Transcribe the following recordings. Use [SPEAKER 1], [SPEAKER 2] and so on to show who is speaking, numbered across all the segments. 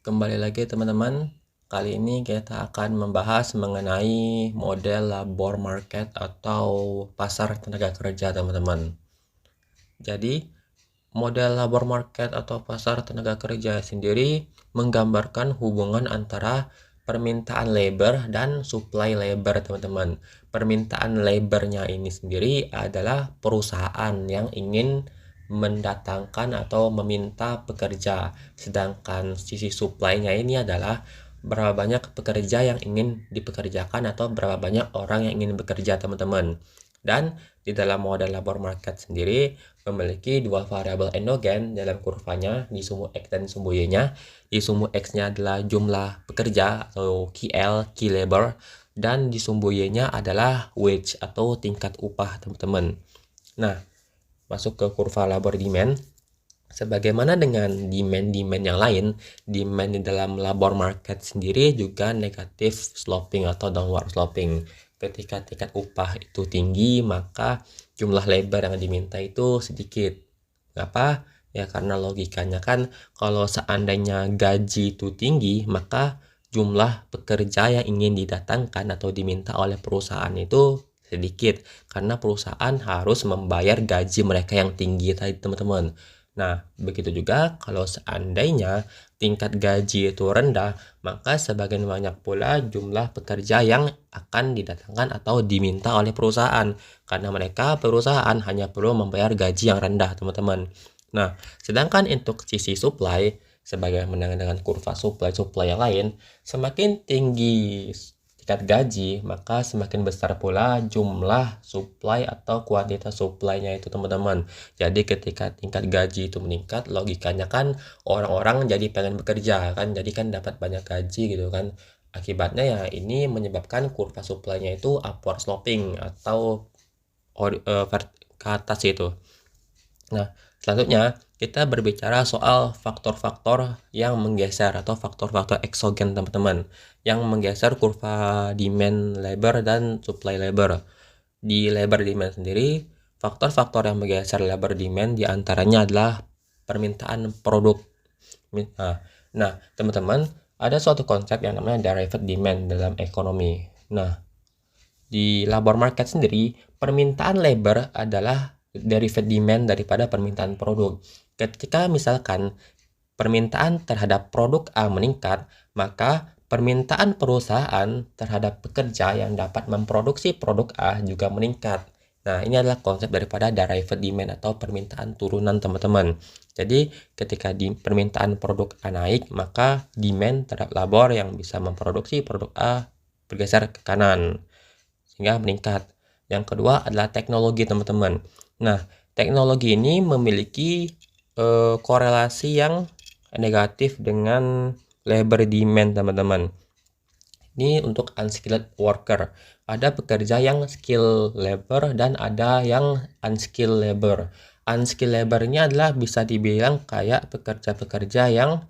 [SPEAKER 1] Kembali lagi teman-teman. Kali ini kita akan membahas mengenai model labor market atau pasar tenaga kerja teman-teman. Jadi model labor market atau pasar tenaga kerja sendiri menggambarkan hubungan antara permintaan labor dan supply labor teman-teman. Permintaan labornya ini sendiri adalah perusahaan yang ingin mendatangkan atau meminta pekerja. Sedangkan sisi supply-nya ini adalah berapa banyak pekerja yang ingin dipekerjakan atau berapa banyak orang yang ingin bekerja teman-teman. Dan di dalam model labor market sendiri memiliki dua variabel endogen dalam kurvanya di sumbu X dan sumbu Y-nya. Di sumbu X-nya adalah jumlah pekerja atau KL, key labor, dan di sumbu Y-nya adalah wage atau tingkat upah teman-teman. Nah, masuk ke kurva labor demand. Sebagaimana dengan demand-demand yang lain, demand di dalam labor market sendiri juga negatif sloping atau downward sloping. Ketika tingkat upah itu tinggi, maka jumlah labor yang diminta itu sedikit. Kenapa? Ya karena logikanya kan kalau seandainya gaji itu tinggi, maka jumlah pekerja yang ingin didatangkan atau diminta oleh perusahaan itu sedikit. Karena perusahaan harus membayar gaji mereka yang tinggi tadi teman-teman. Nah, begitu juga kalau seandainya tingkat gaji itu rendah, maka sebagian banyak pula jumlah pekerja yang akan didatangkan atau diminta oleh perusahaan. Karena mereka perusahaan hanya perlu membayar gaji yang rendah, teman-teman. Nah, sedangkan untuk sisi supply, sebagaimana dengan kurva supply yang lain, semakin tinggi tingkat gaji, maka semakin besar pula jumlah supply atau kuantitas supply-nya itu teman-teman. Jadi ketika tingkat gaji itu meningkat, logikanya kan orang-orang jadi pengen bekerja kan, jadi kan dapat banyak gaji gitu kan. Akibatnya ya ini menyebabkan kurva supply-nya itu upward sloping atau ke atas itu. Nah, selanjutnya kita berbicara soal faktor-faktor yang menggeser atau faktor-faktor eksogen teman-teman yang menggeser kurva demand labor dan supply labor. Di labor demand sendiri, faktor-faktor yang menggeser labor demand diantaranya adalah permintaan produk. Nah, teman-teman, ada suatu konsep yang namanya derived demand dalam ekonomi. Nah, di labor market sendiri, permintaan labor adalah derived demand daripada permintaan produk. Ketika misalkan permintaan terhadap produk A meningkat, maka permintaan perusahaan terhadap pekerja yang dapat memproduksi produk A juga meningkat. Nah, ini adalah konsep daripada derived demand atau permintaan turunan teman-teman. Jadi, ketika di permintaan produk A naik, maka demand terhadap labor yang bisa memproduksi produk A bergeser ke kanan sehingga meningkat. Yang kedua adalah teknologi teman-teman. Nah, teknologi ini memiliki korelasi yang negatif dengan labor demand teman-teman. Ini untuk unskilled worker. Ada pekerja yang skill labor dan ada yang unskilled labor. Unskilled labornya adalah bisa dibilang kayak pekerja-pekerja yang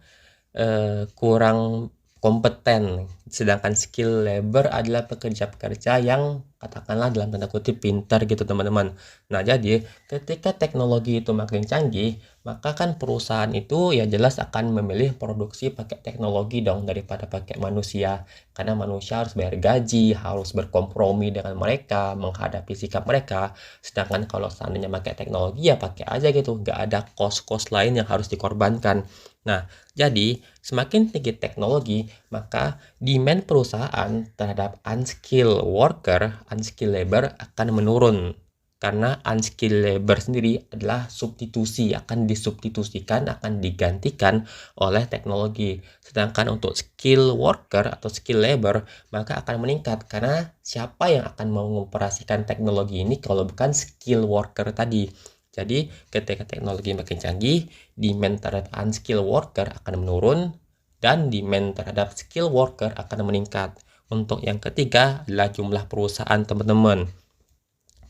[SPEAKER 1] kurang kompeten, sedangkan skill labor adalah pekerja-pekerja yang katakanlah dalam tanda kutip pintar gitu teman-teman. Nah, jadi ketika teknologi itu makin canggih, maka kan perusahaan itu ya jelas akan memilih produksi pakai teknologi dong daripada pakai manusia, karena manusia harus bayar gaji, harus berkompromi dengan mereka, menghadapi sikap mereka. Sedangkan kalau seandainya pakai teknologi ya pakai aja gitu, nggak ada cost-cost lain yang harus dikorbankan. Nah, jadi semakin tinggi teknologi, maka demand perusahaan terhadap unskilled worker, unskilled labor akan menurun. Karena unskilled labor sendiri adalah substitusi, akan disubstitusikan, akan digantikan oleh teknologi. Sedangkan untuk skill worker atau skill labor, maka akan meningkat. Karena siapa yang akan mengoperasikan teknologi ini kalau bukan skill worker tadi. Jadi ketika teknologi makin canggih, demand terhadap unskilled worker akan menurun dan demand terhadap skill worker akan meningkat. Untuk yang ketiga adalah jumlah perusahaan teman-teman.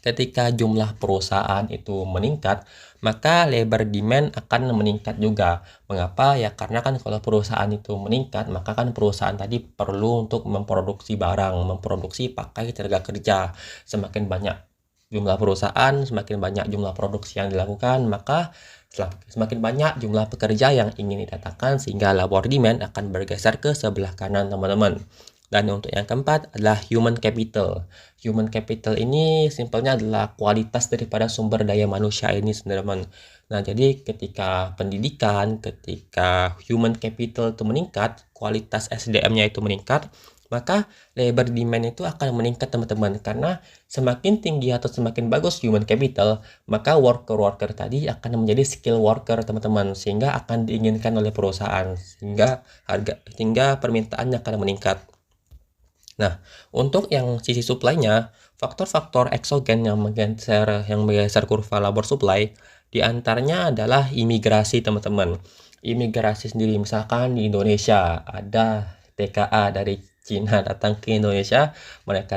[SPEAKER 1] Ketika jumlah perusahaan itu meningkat, maka labor demand akan meningkat juga. Mengapa? Ya karena kan kalau perusahaan itu meningkat, maka kan perusahaan tadi perlu untuk memproduksi barang, memproduksi pakai tenaga kerja. Semakin banyak jumlah perusahaan, semakin banyak jumlah produksi yang dilakukan, maka Semakin banyak jumlah pekerja yang ingin didatangkan sehingga labor demand akan bergeser ke sebelah kanan teman-teman. Dan untuk yang keempat adalah human capital. Human capital ini simpelnya adalah kualitas daripada sumber daya manusia ini, teman-teman. Nah, jadi ketika pendidikan, ketika human capital itu meningkat, kualitas SDM-nya itu meningkat, maka labor demand itu akan meningkat, teman-teman. Karena semakin tinggi atau semakin bagus human capital, maka worker-worker tadi akan menjadi skill worker, teman-teman, sehingga akan diinginkan oleh perusahaan, sehingga permintaannya akan meningkat. Nah, untuk yang sisi supply-nya, faktor-faktor eksogen yang menggeser kurva labor supply diantaranya adalah imigrasi, teman-teman. Imigrasi sendiri, misalkan di Indonesia ada TKA dari Cina datang ke Indonesia, mereka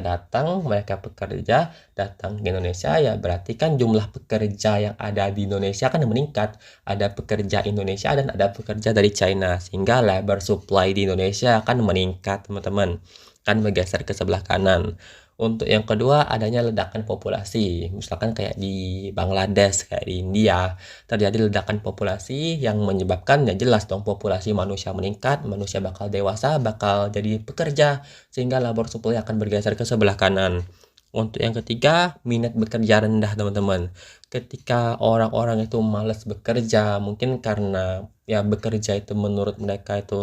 [SPEAKER 1] bekerja, datang ke Indonesia, ya berarti kan jumlah pekerja yang ada di Indonesia kan meningkat. Ada pekerja Indonesia dan ada pekerja dari China, sehingga labor supply di Indonesia akan meningkat, teman-teman, kan bergeser ke sebelah kanan. Untuk yang kedua, adanya ledakan populasi. Misalkan kayak di Bangladesh, kayak di India, terjadi ledakan populasi yang menyebabkan, ya jelas dong, populasi manusia meningkat, manusia bakal dewasa, bakal jadi pekerja, sehingga labor supply akan bergeser ke sebelah kanan. Untuk yang ketiga, minat bekerja rendah, teman-teman. Ketika orang-orang itu malas bekerja, mungkin karena ya bekerja itu menurut mereka itu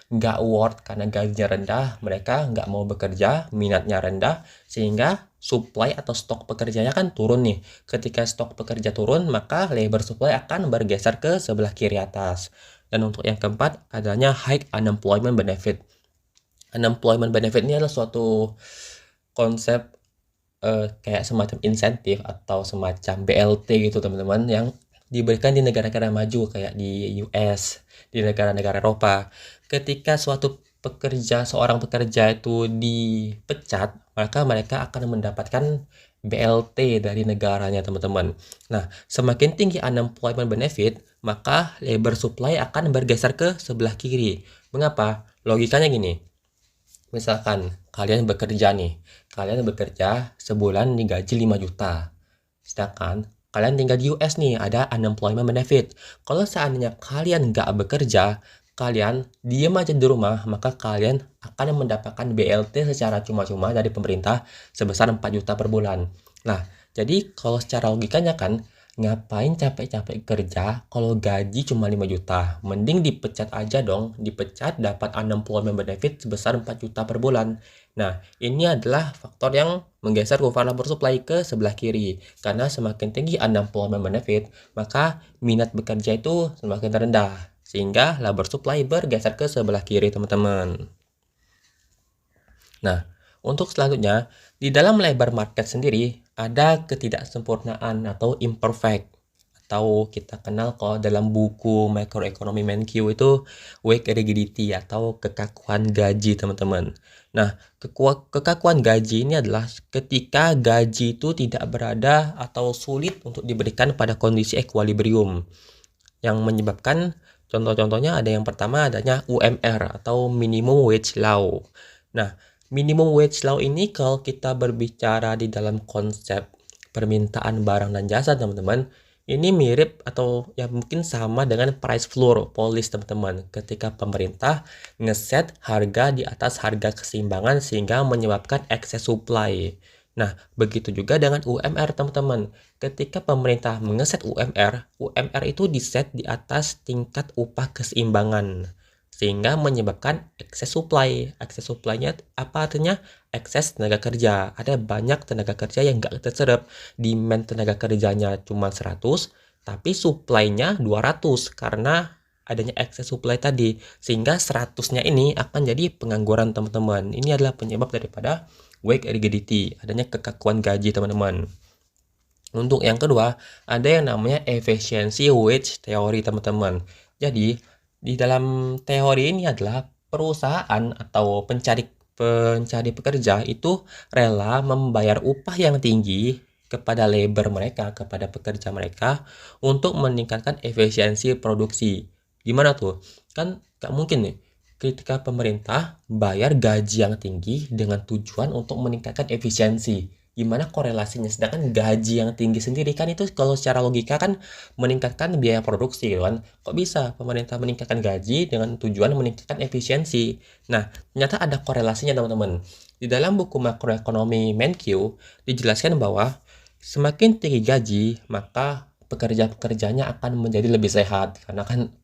[SPEAKER 1] nggak worth karena gajinya rendah, mereka nggak mau bekerja, minatnya rendah, sehingga supply atau stok pekerjanya kan turun nih. Ketika stok pekerja turun, maka labor supply akan bergeser ke sebelah kiri atas. Dan untuk yang keempat, adanya high unemployment benefit. Unemployment benefit ini adalah suatu konsep kayak semacam insentif atau semacam BLT gitu, teman-teman, yang diberikan di negara-negara maju kayak di US, di negara-negara Eropa. Ketika seorang pekerja itu dipecat, maka mereka akan mendapatkan BLT dari negaranya, teman-teman. Nah, semakin tinggi unemployment benefit, maka labor supply akan bergeser ke sebelah kiri. Mengapa? Logikanya gini. Misalkan kalian bekerja sebulan digaji 5 juta. Sedangkan kalian tinggal di US nih, ada unemployment benefit. Kalau seandainya kalian nggak bekerja, kalian diem aja di rumah, maka kalian akan mendapatkan BLT secara cuma-cuma dari pemerintah sebesar 4 juta per bulan. Nah, jadi kalau secara logikanya kan, ngapain capek-capek kerja kalau gaji cuma 5 juta? Mending dipecat aja dong, dipecat dapat unemployment benefit sebesar 4 juta per bulan. Nah, ini adalah faktor yang menggeser kurva labor supply ke sebelah kiri. Karena semakin tinggi unemployment benefit, maka minat bekerja itu semakin rendah. Sehingga labor supply bergeser ke sebelah kiri, teman-teman. Nah, untuk selanjutnya, di dalam labor market sendiri ada ketidaksempurnaan atau imperfect, atau kita kenal kalau dalam buku Macroeconomy MenQ itu wage rigidity atau kekakuan gaji, teman-teman. Nah, kekakuan gaji ini adalah ketika gaji itu tidak berada atau sulit untuk diberikan pada kondisi equilibrium, yang menyebabkan contoh-contohnya ada yang pertama adanya UMR atau minimum wage law. Nah, minimum wage law ini kalau kita berbicara di dalam konsep permintaan barang dan jasa, teman-teman, ini mirip atau ya mungkin sama dengan price floor policy, teman-teman. Ketika pemerintah ngeset harga di atas harga keseimbangan sehingga menyebabkan excess supply. Nah, begitu juga dengan UMR, teman-teman. Ketika pemerintah mengeset UMR itu diset di atas tingkat upah keseimbangan, sehingga menyebabkan excess supply. Excess supply-nya apa artinya? Excess tenaga kerja. Ada banyak tenaga kerja yang nggak terserap. Demand tenaga kerjanya cuma 100, tapi supply-nya 200 karena adanya excess supply tadi. Sehingga 100-nya ini akan jadi pengangguran, teman-teman. Ini adalah penyebab daripada wage rigidity, adanya kekakuan gaji, teman-teman. Untuk yang kedua, ada yang namanya efficiency wage theory, teman-teman. Jadi, di dalam teori ini adalah perusahaan atau pencari pekerja itu rela membayar upah yang tinggi kepada labor mereka, kepada pekerja mereka untuk meningkatkan efisiensi produksi. Gimana tuh? Kan gak mungkin nih ketika pemerintah bayar gaji yang tinggi dengan tujuan untuk meningkatkan efisiensi. gimana korelasinya. Sedangkan gaji yang tinggi sendiri kan itu kalau secara logika kan meningkatkan biaya produksi gitu kan. Kok bisa pemerintah meningkatkan gaji dengan tujuan meningkatkan efisiensi? Nah, ternyata ada korelasinya teman-teman. Di dalam buku makroekonomi Menkyu dijelaskan bahwa semakin tinggi gaji, maka pekerja-pekerjanya akan menjadi lebih sehat. Karena kan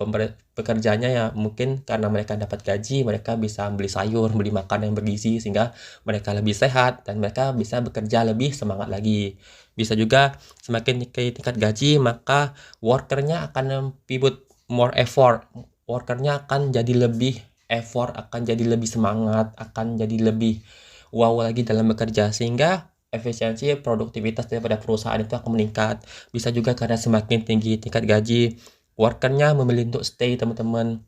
[SPEAKER 1] pekerjanya ya mungkin karena mereka dapat gaji, mereka bisa beli sayur, beli makan yang bergizi, sehingga mereka lebih sehat dan mereka bisa bekerja lebih semangat lagi. Bisa juga semakin tingkat gaji, maka workernya akan pivot more effort. Workernya akan jadi lebih effort, akan jadi lebih semangat, akan jadi lebih wow lagi dalam bekerja, sehingga efisiensi produktivitas daripada perusahaan itu akan meningkat. Bisa juga karena semakin tinggi tingkat gaji, workernya memilih untuk stay teman-teman.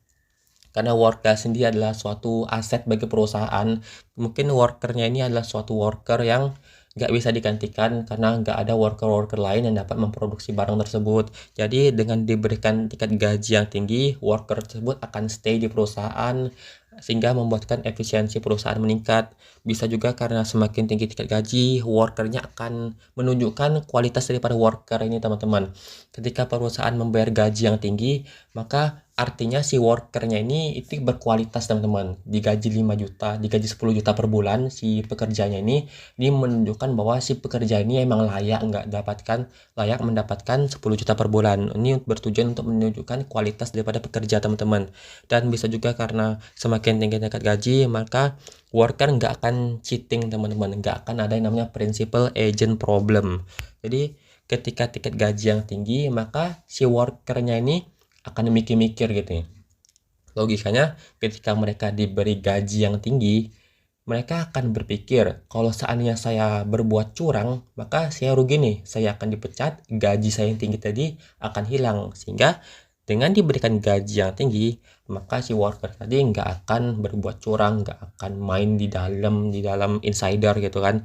[SPEAKER 1] Karena worker sendiri adalah suatu aset bagi perusahaan. Mungkin workernya ini adalah suatu worker yang nggak bisa digantikan karena nggak ada worker-worker lain yang dapat memproduksi barang tersebut. Jadi dengan diberikan tingkat gaji yang tinggi, worker tersebut akan stay di perusahaan sehingga membuatkan efisiensi perusahaan meningkat. Bisa juga karena semakin tinggi tingkat gaji, workernya akan menunjukkan kualitas daripada worker ini teman-teman. Ketika perusahaan membayar gaji yang tinggi, maka artinya si workernya ini itu berkualitas teman-teman. Digaji 5 juta, digaji 10 juta per bulan, si pekerjanya ini menunjukkan bahwa si pekerja ini emang layak mendapatkan 10 juta per bulan. Ini bertujuan untuk menunjukkan kualitas daripada pekerja teman-teman. Dan bisa juga karena semakin tinggi tingkat gaji, maka worker nggak akan cheating teman-teman, nggak akan ada yang namanya principal agent problem. Jadi ketika tingkat gaji yang tinggi, maka si workernya ini akan mikir-mikir gitu ya. Logikanya ketika mereka diberi gaji yang tinggi, mereka akan berpikir kalau seandainya saya berbuat curang, maka saya rugi nih, saya akan dipecat, gaji saya yang tinggi tadi akan hilang. Sehingga dengan diberikan gaji yang tinggi, maka si worker tadi nggak akan berbuat curang, nggak akan main di dalam insider gitu kan.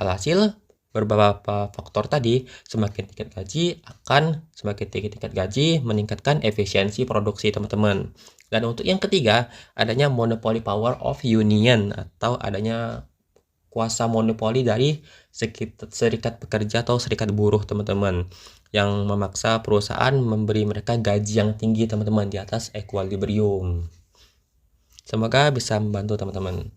[SPEAKER 1] Alhasil beberapa faktor tadi, semakin tinggi tingkat gaji meningkatkan efisiensi produksi teman-teman. Dan untuk yang ketiga, adanya monopoly power of union atau adanya kuasa monopoli dari serikat pekerja atau serikat buruh teman-teman, yang memaksa perusahaan memberi mereka gaji yang tinggi teman-teman di atas equilibrium. Semoga bisa membantu teman-teman.